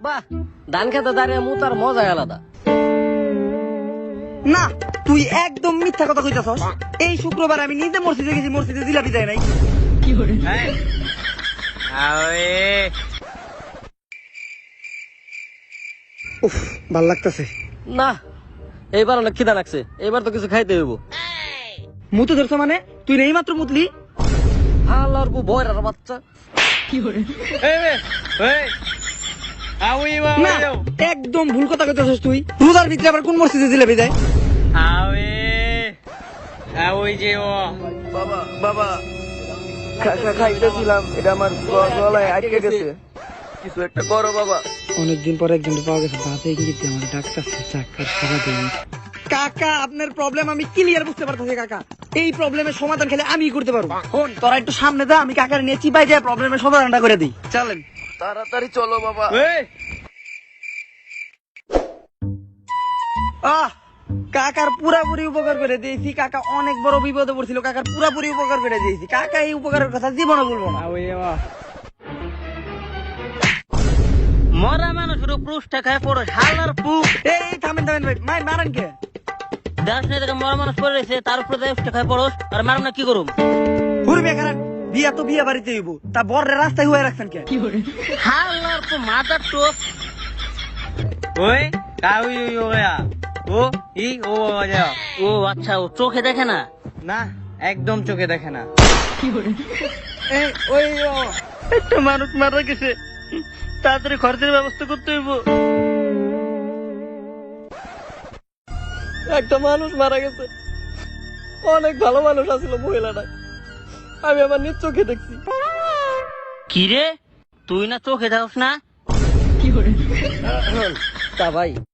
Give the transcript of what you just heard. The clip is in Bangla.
বাহ, ধান খেতে দাঁড়িয়ে মুতার মজাই আলাদা। না, তুই একদম মিথ্যা কথা কইতাছস। এই শুক্রবার আমি নিজে মসজিদে গেছি, মসজিদে জিলাপি দেয় নাই। উফ, ভাল লাগতেছে। না, এইবার অনেক খিদা লাগছে, এবার তো কিছু খাইতে হইব। মুতে ধরছ মানে? তুই নেই মাত্র মুতলি। আল্লাহর বউ বয়রার বাচ্চা। না, একদম ভুল কথা কইতাছস তুই। রোজার ভিতরে আবার কোন মসজিদে জিলাপি দেয়? বাবা বাবা খাইতেছিলাম, এটা আমার গলায় আটকে গেছে, কিছু একটা করো বাবা। অনেকদিন পর একজন পাওয়া গেছে, বাপে গিয়ে আমার ডাক্তারছে চাক্কার সারা দিন। কাকা, আপনার প্রবলেম আমি ক্লিয়ার বুঝতে পারতেছি কাকা। এই প্রবলেমের সমাধান খেলে আমি করতে পারবো। শোন, তোরা একটু সামনে যা, আমি কাকার নিয়ে চিপাই দিয়ে প্রবলেমের সমাধানটা করে দিই। চলেন। তাড়াতাড়ি চলো বাবা। আহ, কাকার পুরাপুরি উপকার করে দিয়েছি। কাকা অনেক বড় বিপদে পড়ছিল, কাকার পুরাপুরি উপকার করে দিয়েছি। কাকা এই উপকারের কথা জীবনে বলবো না। মরা মানুষের পৃষ্ঠা খায় পড়ো হালার পুক। এই থামেন থামেন ভাই, মাই মারেন কে? দাস না থেকে মরা মানুষ পড়ে রয়েছে, তার উপরে পৃষ্ঠা খায় পড়ো আর মারুম না কি করুম? ঘুরবে খারাপ, বিয়া তো বিয়া বাড়িতে হইব, তা বরের রাস্তায় হয়ে রাখছেন কে? হালার পু মাথার টোপ। ওই কাউই ও ই ও ও আচ্ছা, ও চোখে দেখে না? না, একদম চোখে দেখে না। ওই একটা মানুষ মারা গেছে, তাড়াতাড়ি খরচের ব্যবস্থা করতে হইব। একটা মানুষ মারা গেছে, অনেক ভালো মানুষ আছিল মহিলাটা, আমি আমার নিজ চোখে দেখছি। কি রে, তুই না চোখে দেখছ না? তা ভাই,